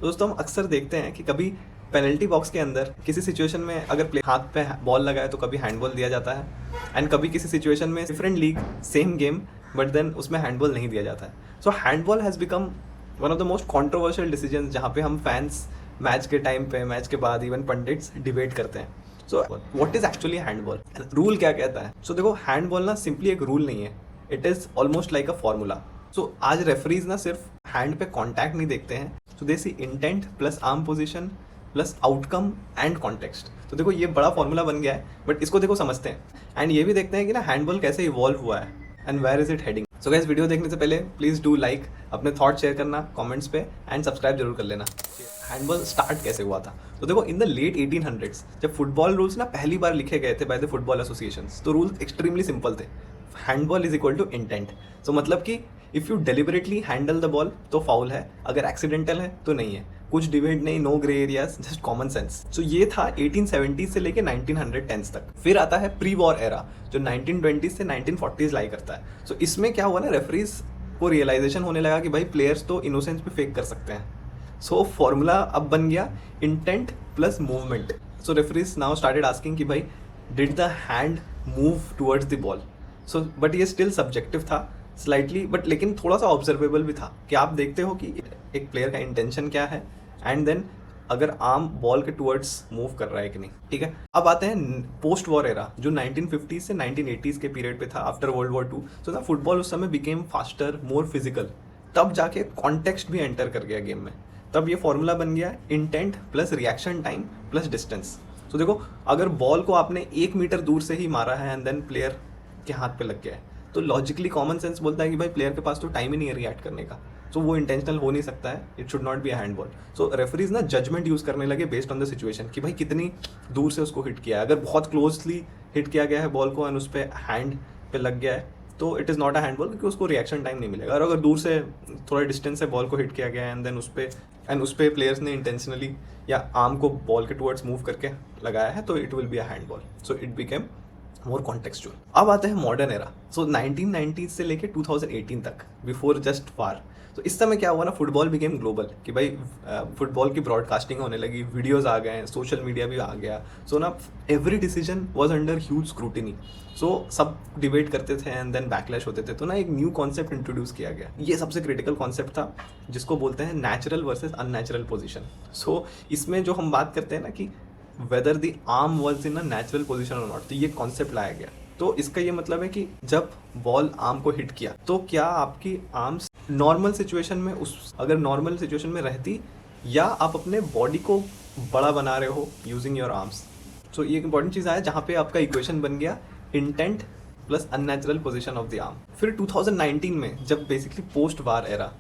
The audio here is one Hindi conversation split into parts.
तो दोस्तों हम अक्सर देखते हैं कि कभी पेनल्टी बॉक्स के अंदर किसी सिचुएशन में अगर प्ले हाथ पे बॉल लगा है तो कभी हैंडबॉल दिया जाता है, एंड कभी किसी सिचुएशन में different league same game but then उसमें हैंडबॉल नहीं दिया जाता है। So handball has become one of the most controversial decision, जहाँ पे हम फैंस मैच के टाइम पे, मैच के बाद इवन पंडिट्स डिबेट करते हैं। So what is actually handball, rule क्या कहता है? सो देखो, हैंडबॉल ना सिंपली एक रूल नहीं है, it is almost like a formula. So आज रेफरीज ना सिर्फ हैंड पे कॉन्टैक्ट नहीं देखते हैं, so they see intent plus arm position plus outcome and context. तो देखो ये बड़ा फॉर्मूला बन गया है, बट इसको देखो समझते हैं एंड ये भी देखते हैं कि ना हैंडबॉल कैसे इवॉल्व हुआ है and where is it heading. So guys, video देखने से पहले प्लीज डू लाइक, अपने थॉट शेयर करना कमेंट्स पे एंड सब्सक्राइब जरूर कर लेना। हैंडबॉल स्टार्ट कैसे हुआ था? तो देखो, इन द लेट 1800s जब फुटबॉल रूल्स ना पहली बार लिखे गए थे बाय द फुटबॉल एसोसिएशंस, तो रूल्स एक्सट्रीमली सिंपल थे। Handball is equal to intent. So मतलब कि if you deliberately handle the ball तो फाउल है, अगर एक्सीडेंटल है तो नहीं है। कुछ डिबेट नहीं, no grey areas, just common sense. So ये था 1870 से लेके 1910s तक। फिर आता है प्री वॉर एरा जो 1920 से 1940s लाई करता है। सो इसमें क्या हुआ ना, रेफरीज को रियलाइजेशन होने लगा कि भाई प्लेयर्स तो इनोसेंस पे फेक कर सकते हैं। सो फॉर्मूला अब बन गया इंटेंट प्लस मूवमेंट। सो रेफरीज नाउ स्टार्टेड आस्किंग कि भाई did the hand move towards the ball? So but ये स्टिल सब्जेक्टिव था स्लाइटली, बट लेकिन थोड़ा सा ऑब्जर्वेबल भी था कि आप देखते हो कि एक प्लेयर का इंटेंशन क्या है एंड देन अगर आर्म बॉल के टुवर्ड्स मूव कर रहा है कि नहीं। ठीक है, अब आते हैं पोस्ट वॉर एरा जो 1950 से 1980s के पीरियड पे था, आफ्टर वर्ल्ड वॉर 2। सो ना फुटबॉल उस समय बिकेम फास्टर, मोर फिजिकल। तब जाके कॉन्टेक्स्ट भी एंटर कर गया गेम में। तब ये फॉर्मूला बन गया intent plus reaction time plus distance. तो देखो, अगर बॉल को आपने 1 मीटर दूर से ही मारा है एंड देन प्लेयर के हाथ पे लग गया है, तो लॉजिकली कॉमन सेंस बोलता है कि भाई प्लेयर के पास तो टाइम ही नहीं है रिएक्ट करने का, सो वो इंटेंशनल हो नहीं सकता है, it should not be a handball. So referees ना जजमेंट यूज करने लगे बेस्ड ऑन द सिचुएशन कि भाई कितनी दूर से उसको हिट किया है। अगर बहुत क्लोजली हिट किया गया है बॉल को एंड उस पर हैंड पे लग गया है तो it is not a handball, क्योंकि उसको रिएक्शन टाइम नहीं मिलेगा। और अगर दूर से थोड़ा डिस्टेंस से बॉल को हिट किया गया है एंड देन उस पर प्लेयर्स ने इंटेंशनली या आर्म को बॉल के टुवर्ड्स मूव करके लगाया है, तो it will be a handball. So it became more contextual. अब आते हैं मॉडर्न एरा। सो 1990 से लेके 2018 तक, बिफोर जस्ट वार। तो इस समय क्या हुआ ना, फुटबॉल बिकेम ग्लोबल कि भाई फुटबॉल की ब्रॉडकास्टिंग होने लगी, वीडियोस आ गए हैं, सोशल मीडिया भी आ गया। सो ना every decision was under huge scrutiny. So सब डिबेट करते थे एंड देन बैकलैश होते थे। तो ना एक न्यू कॉन्सेप्ट इंट्रोड्यूस किया गया। ये सबसे क्रिटिकल कॉन्सेप्ट था, जिसको बोलते हैं नेचुरल वर्सेज अननेचुरल पोजिशन। सो इसमें जो हम बात करते हैं ना कि whether the arm was in a natural position और नॉट, तो ये कॉन्सेप्ट लाया गया। तो इसका ये मतलब है कि जब बॉल आर्म को हिट किया तो क्या आपकी आर्म्स नॉर्मल सिचुएशन में अगर नॉर्मल सिचुएशन में रहती, या आप अपने बॉडी को बड़ा बना रहे हो यूजिंग योर आर्म्स। सो ये एक इंपॉर्टेंट चीज़ आया जहाँ पे आपका इक्वेशन बन गया intent plus unnatural position of the arm. फिर 2019 में जब बेसिकली पोस्ट वार एरा,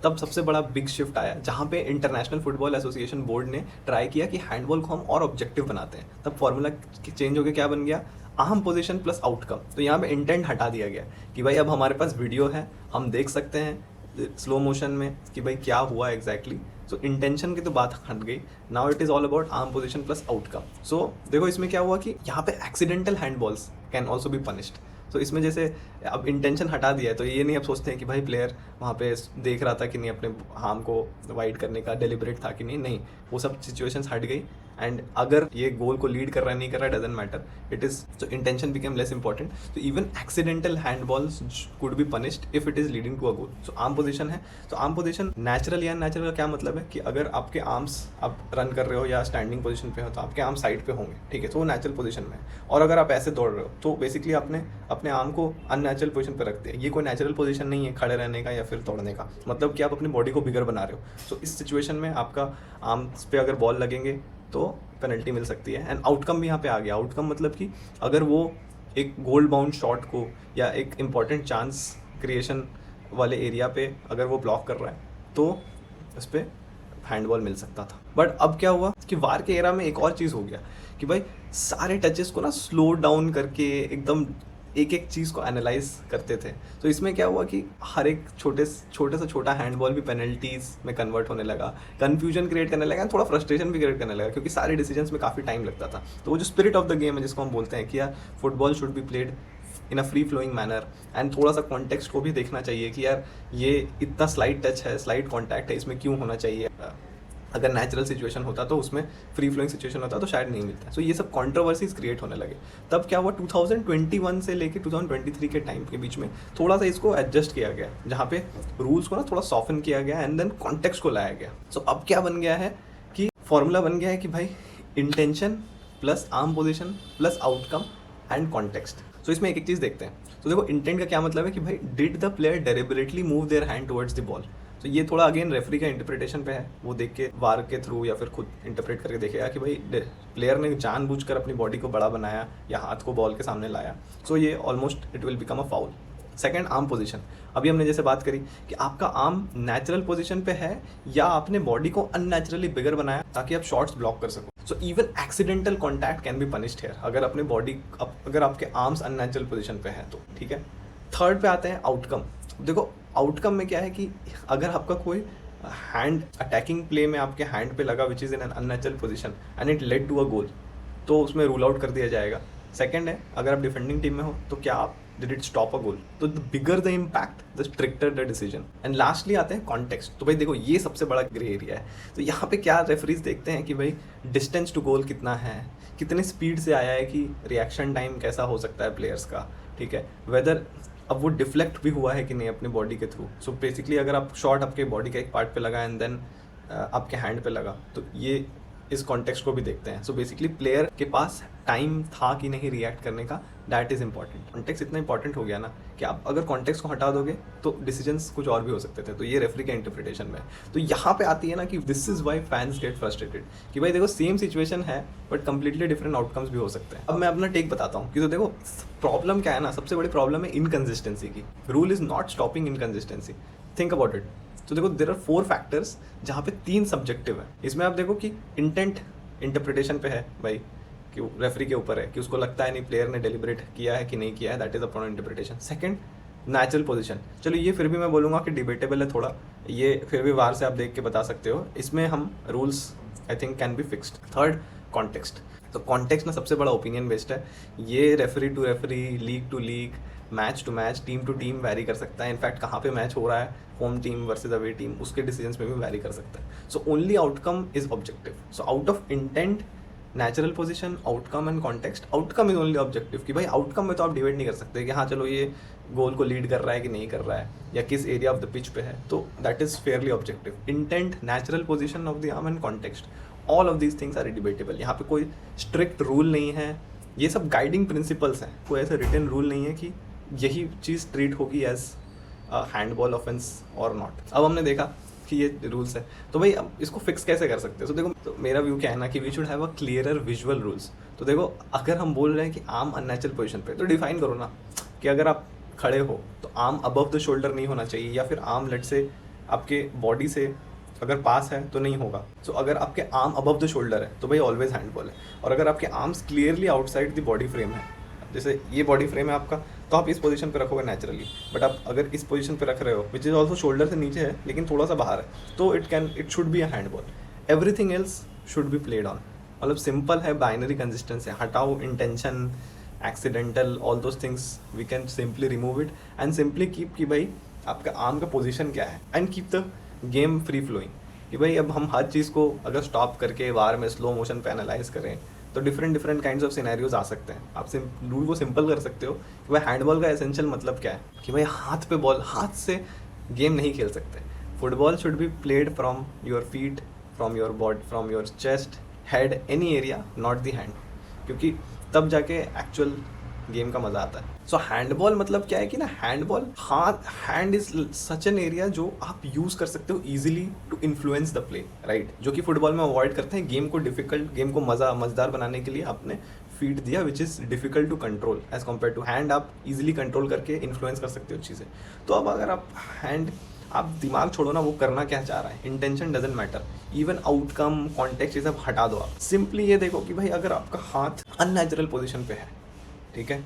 तब सबसे बड़ा बिग शिफ्ट आया, जहाँ पे इंटरनेशनल फुटबॉल एसोसिएशन बोर्ड ने ट्राई किया कि हैंडबॉल को हम और ऑब्जेक्टिव बनाते हैं। तब फॉर्मूला चेंज हो गया, क्या बन गया, आर्म पोजीशन प्लस आउटकम। तो यहाँ पे इंटेंट हटा दिया गया कि भाई अब हमारे पास वीडियो है, हम देख सकते हैं स्लो मोशन में कि भाई क्या हुआ एग्जैक्टली। सो इंटेंशन की तो बात हट गई, now it is all about arm position plus outcome. So देखो इसमें क्या हुआ कि यहाँ पे accidental handballs can also be punished. तो इसमें जैसे अब इंटेंशन हटा दिया है, तो ये नहीं अब सोचते हैं कि भाई प्लेयर वहाँ पे देख रहा था कि नहीं, अपने हार्म को वाइड करने का डेलिब्रेट था कि नहीं, वो सब सिचुएशंस हट गई। एंड अगर ये गोल को लीड कर रहा है नहीं कर रहा है doesn't matter, it is so intention became less important. तो even accidental handballs could be punished if it is leading to a goal. So arm position है, तो आर्म पोजीशन नेचुरल या अननेचुरल का क्या मतलब है कि अगर आपके आर्म्स आप रन कर रहे हो या स्टैंडिंग पोजीशन पे हो तो आपके आर्म साइड पे होंगे, ठीक है, तो वो नेचुरल पोजीशन में है। और अगर आप ऐसे दौड़ रहे हो तो बेसिकली आपने अपने आर्म को अननेचुरल पोजीशन पे रखते हैं। ये कोई नेचुरल पोजीशन नहीं है खड़े रहने का या फिर दौड़ने का, मतलब कि आप अपनी बॉडी को बिगर बना रहे हो। सो इस सिचुएशन में आपका आर्म्स पे अगर बॉल लगेंगे तो पेनल्टी मिल सकती है। एंड आउटकम भी यहाँ पे आ गया। आउटकम मतलब कि अगर वो एक गोल बाउंड शॉट को या एक इम्पॉर्टेंट चांस क्रिएशन वाले एरिया पे अगर वो ब्लॉक कर रहा है तो उस पर हैंडबॉल मिल सकता था। बट अब क्या हुआ कि वार के एरा में एक और चीज़ हो गया कि भाई सारे टचेस को ना स्लो डाउन करके एकदम एक एक चीज़ को एनालाइज करते थे। तो इसमें क्या हुआ कि हर एक छोटे से छोटा हैंडबॉल भी पेनल्टीज में कन्वर्ट होने लगा, कन्फ्यूजन क्रिएट करने लगा, थोड़ा फ्रस्ट्रेशन भी क्रिएट करने लगा, क्योंकि सारे डिसीजंस में काफ़ी टाइम लगता था। तो वो जो स्पिरिट ऑफ द गेम है जिसको हम बोलते हैं कि यार football should be played in a free flowing manner, and थोड़ा सा कॉन्टेक्स्ट को भी देखना चाहिए कि यार ये इतना स्लाइट टच है, स्लाइट कॉन्टैक्ट है, इसमें क्यों होना चाहिए। अगर नेचुरल सिचुएशन होता तो उसमें, फ्री फ्लोइंग सिचुएशन होता तो शायद नहीं मिलता। सो ये सब कंट्रोवर्सीज क्रिएट होने लगे। तब क्या हुआ, 2021 से लेके 2023 के टाइम के बीच में थोड़ा सा इसको एडजस्ट किया गया, जहाँ पे रूल्स को ना थोड़ा सॉफन किया गया एंड देन कॉन्टेक्स्ट को लाया गया। सो अब क्या बन गया है कि फॉर्मूला बन गया है कि भाई intention plus arm position plus outcome and context. So इसमें एक एक चीज़ देखते हैं। तो देखो इंटेंट का क्या मतलब है कि भाई did the player deliberately move their hand towards the ball. तो ये थोड़ा अगेन रेफरी का इंटरप्रिटेशन पे है, वो देख के वार के थ्रू या फिर खुद इंटरप्रेट करके देखेगा कि भाई प्लेयर ने जानबूझकर अपनी बॉडी को बड़ा बनाया या हाथ को बॉल के सामने लाया। सो ये almost it will become a foul. Second, arm position. अभी हमने जैसे बात करी कि आपका आर्म नेचुरल पोजीशन पे है या आपने बॉडी को अननेचुरली बिगर बनाया ताकि आप शॉट्स ब्लॉक कर सको। So even accidental contact can be punished here, अगर अपने बॉडी अगर आपके आर्म्स अननेचुरल पोजीशन पे है तो, ठीक है। थर्ड पे आते हैं आउटकम। देखो आउटकम में क्या है कि अगर आपका कोई हैंड अटैकिंग प्ले में आपके हैंड पे लगा which is in an unnatural position and it led to a goal, तो उसमें रूल आउट कर दिया जाएगा। सेकंड है, अगर आप डिफेंडिंग टीम में हो तो क्या आप did it stop a goal, तो the bigger the impact the stricter the decision. And lastly आते हैं कॉन्टेक्स्ट। तो भाई देखो ये सबसे बड़ा ग्रे एरिया है। तो यहाँ पे क्या रेफरीज देखते हैं कि भाई डिस्टेंस टू गोल कितना है, कितने स्पीड से आया है, कि रिएक्शन टाइम कैसा हो सकता है प्लेयर्स का, ठीक है, वेदर अब वो डिफ्लेक्ट भी हुआ है कि नहीं अपनी बॉडी के थ्रू। सो बेसिकली अगर आप शॉट आपके बॉडी के एक पार्ट पे लगा एंड देन आपके हैंड पे लगा, तो ये इस कॉन्टेक्स्ट को भी देखते हैं। सो बेसिकली प्लेयर के पास टाइम था कि नहीं रिएक्ट करने का, दैट इज़ इंपॉर्टेंट। कॉन्टेक्स्ट इतना इंपॉर्टेंट हो गया ना कि आप अगर कॉन्टेक्स्ट को हटा दोगे तो डिसीजंस कुछ और भी हो सकते थे। तो ये रेफरी के इंटरप्रिटेशन में। तो यहाँ पे आती है ना कि this is why fans get frustrated कि भाई देखो सेम सिचुएशन है बट कंप्लीटली डिफरेंट आउटकम्स भी हो सकते हैं। अब मैं अपना टेक बताता हूँ कि तो देखो प्रॉब्लम क्या है ना, सबसे बड़ी प्रॉब्लम है इनकन्सिस्टेंसी की। Rule is not stopping inconsistency, think about it. तो देखो देयर आर 4 फैक्टर्स जहाँ पे 3 सब्जेक्टिव है। इसमें आप देखो कि इंटेंट इंटरप्रिटेशन पे है भाई, कि रेफरी के ऊपर है कि उसको लगता है नहीं प्लेयर ने डेलिब्रेट किया है कि नहीं किया है, that is upon interpretation. Second, natural position. चलो ये फिर भी मैं बोलूँगा कि डिबेटेबल है थोड़ा, ये फिर भी वार से आप देख के बता सकते हो, इसमें हम rules I think can be fixed. Third, context. तो कॉन्टेक्स्ट ना सबसे बड़ा ओपिनियन बेस्ड है, ये referee to referee, league to league, match to match, team to team vary कर सकता है। इनफैक्ट कहाँ पे मैच हो रहा है, home team versus away team, उसके डिसीजंस में भी वैरी कर सकता है। So only outcome is objective. So out of intent, natural position, outcome and context, outcome is only objective. कि भाई आउटकम में तो आप डिबेट नहीं कर सकते कि हाँ चलो ये गोल को लीड कर रहा है कि नहीं कर रहा है या किस एरिया ऑफ द पिच पे है, तो that is fairly objective. Intent, natural position of the arm and context, all of these things are debatable. यहाँ पे कोई स्ट्रिक्ट रूल नहीं है, ये सब गाइडिंग प्रिंसिपल्स हैं, कोई ऐसा रिटन रूल नहीं है कि यही चीज़ ट्रीट होगी एज हैंडबॉल ऑफेंस और नॉट। अब हमने देखा कि ये रूल्स है, तो भाई अब इसको फिक्स कैसे कर सकते हैं। तो देखो, तो मेरा व्यू क्या है ना कि we should have a clearer visual rules. तो देखो अगर हम बोल रहे हैं कि आर्म अननेचुरल पोजीशन पे, तो डिफाइन करो ना कि अगर आप खड़े हो तो आर्म अबव द शोल्डर नहीं होना चाहिए, या फिर आर्म लेट से आपके बॉडी से अगर पास है तो नहीं होगा। सो अगर आपके आर्म अबव द शोल्डर है तो भाई ऑलवेज हैंडबॉल है। और अगर आपके arms clearly outside the body frame है, जैसे ये बॉडी फ्रेम है आपका, तो आप इस पोजीशन पे रखोगे नेचुरली। बट आप अगर इस पोजीशन पे रख रहे हो विच इज़ ऑल्सो शोल्डर से नीचे है लेकिन थोड़ा सा बाहर है, तो it should be a handball. Everything else should be played on. मतलब सिंपल है, बाइनरी कंसिस्टेंस है, हटाओ intention, accidental, all those things we can simply remove it and simply keep कि भाई आपका आर्म का पोजीशन क्या है and keep the game free flowing. कि भाई अब हम हर चीज़ को अगर स्टॉप करके वार में स्लो मोशन पे एनालाइज करें तो डिफरेंट काइंड्स ऑफ सिनेरियोज आ सकते हैं। आप रूल को सिंपल कर सकते हो कि भाई हैंडबॉल का एसेंशियल मतलब क्या है, कि भाई हाथ पे बॉल, हाथ से गेम नहीं खेल सकते। Football should be played from your feet, from your body, from your chest, head, any area, not the hand, क्योंकि तब जाके एक्चुअल गेम का मज़ा आता है। सो हैंडबॉल मतलब क्या है कि ना, हैंडबॉल, हाथ, hand is such an area जो आप यूज़ कर सकते हो easily to influence the play, right, जो कि फुटबॉल में अवॉइड करते हैं। गेम को डिफिकल्ट, गेम को मज़ेदार बनाने के लिए आपने फीट दिया which is difficult to control as compare to hand, आप इजीली कंट्रोल करके इन्फ्लुएंस कर सकते हो चीज़ें। तो अब अगर आप हैंड, आप दिमाग छोड़ो ना, वो करना क्या चाह रहा है, intention doesn't matter, even outcome, context, ये सब हटा दो। आप सिंपली ये देखो कि भाई अगर आपका हाथ अननेचुरल पोजीशन पे है, ठीक है,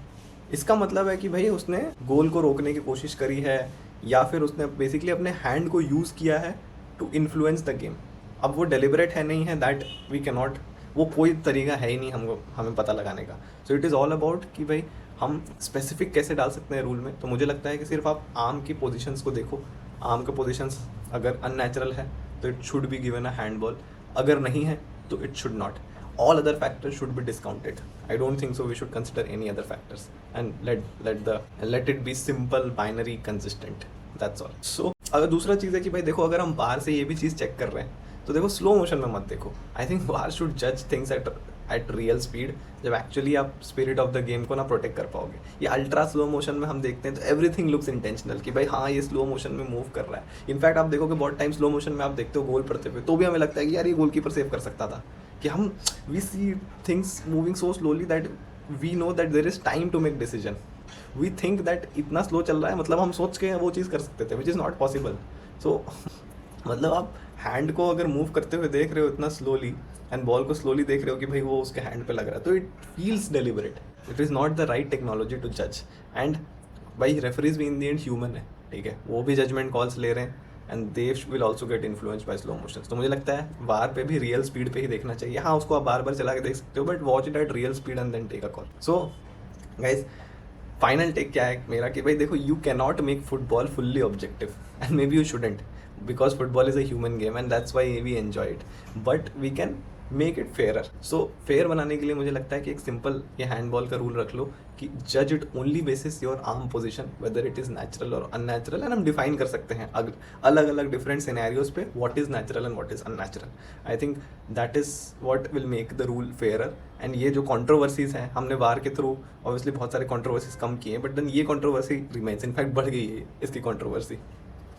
इसका मतलब है कि भाई उसने गोल को रोकने की कोशिश करी है या फिर उसने बेसिकली अपने हैंड को यूज़ किया है टू इन्फ्लुएंस द गेम। अब वो डेलिबरेट है नहीं है, दैट वी कैन नॉट, वो कोई तरीका है ही नहीं हमको हमें पता लगाने का। So it is all about कि भाई हम स्पेसिफिक कैसे डाल सकते हैं रूल में, तो मुझे लगता है कि सिर्फ आप आर्म की पोजीशंस को देखो, आर्म के पोजीशंस अगर अननेचुरल है तो it should be given a handball, अगर नहीं है तो it should not. All other factors should be discounted. I don't think so we should consider any other factors and let it be simple binary consistent. That's all. So अगर दूसरा चीज़ है कि भाई देखो, अगर हम बाहर से ये भी चीज़ चेक कर रहे हैं तो देखो स्लो मोशन में मत देखो. आई थिंक बाहर शुड जज थिंग्स एट रियल स्पीड, जब एक्चुअली आप स्पिरिट ऑफ द गेम को ना प्रोटेक्ट कर पाओगे. ये अल्ट्रा स्लो मोशन में हम देखते हैं तो एवरीथिंग लुक्स इंटेंशनल कि भाई हाँ ये स्लो मोशन में मूव कर रहा है. इनफैक्ट आप देखोगे बहुत टाइम स्लो मोशन में आप देखते हो गोल पड़ते हुए तो भी हमें लगता है कि यार ये गोलकीपर सेव कर सकता था, कि हम we see things moving so slowly that we know that there is time to make decision. We think that इतना स्लो चल रहा है मतलब हम सोच के वो चीज़ कर सकते थे, विच इज़ नॉट पॉसिबल. सो मतलब आप हैंड को अगर मूव करते हुए देख रहे हो इतना स्लोली एंड बॉल को स्लोली देख रहे हो कि भाई वो उसके हैंड पे लग रहा है, तो it feels deliberate. It is not the right technology to जज. एंड भाई रेफरीज भी इन दी एंड ह्यूमन है, ठीक है, वो भी जजमेंट कॉल्स ले रहे हैं and they will also get influence by slow motion. तो मुझे लगता है बार पे भी रियल स्पीड पे ही देखना चाहिए. हाँ उसको आप बार बार चला के देख सकते हो but watch it at real speed and then take a call. So guys final take क्या है मेरा कि भाई देखो, you can not make football fully objective and maybe you shouldn't, because football is a human game and that's why we enjoy it, but we can make it fairer. So fair बनाने के लिए मुझे लगता है कि एक सिंपल ये हैंडबॉल का रूल रख लो कि जज it only basis your arm position, whether it is natural और अननेचुरल. एंड हम डिफाइन कर सकते हैं अलग अलग डिफरेंट सिनेरियोज पे what is natural and what is unnatural. I think that is what will make the rule fairer. And ये जो कॉन्ट्रोवर्सीज हैं हमने वार के थ्रू ऑब्वियसली बहुत सारे कॉन्ट्रोवर्सीज कम किए, बट देन ये कॉन्ट्रोवर्सी रिमेन्स, इनफैक्ट बढ़ गई है इसकी कॉन्ट्रोवर्सी,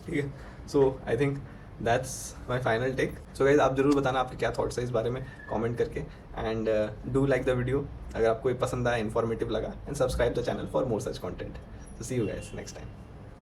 ठीक है. So I think that's my final take. So guys आप जरूर बताना आपके क्या थॉट्स है इस बारे में कमेंट करके, and do like the video अगर आपको ये पसंद आया, इन्फॉर्मेटिव लगा, and subscribe the channel for more such content. So see you guys next time.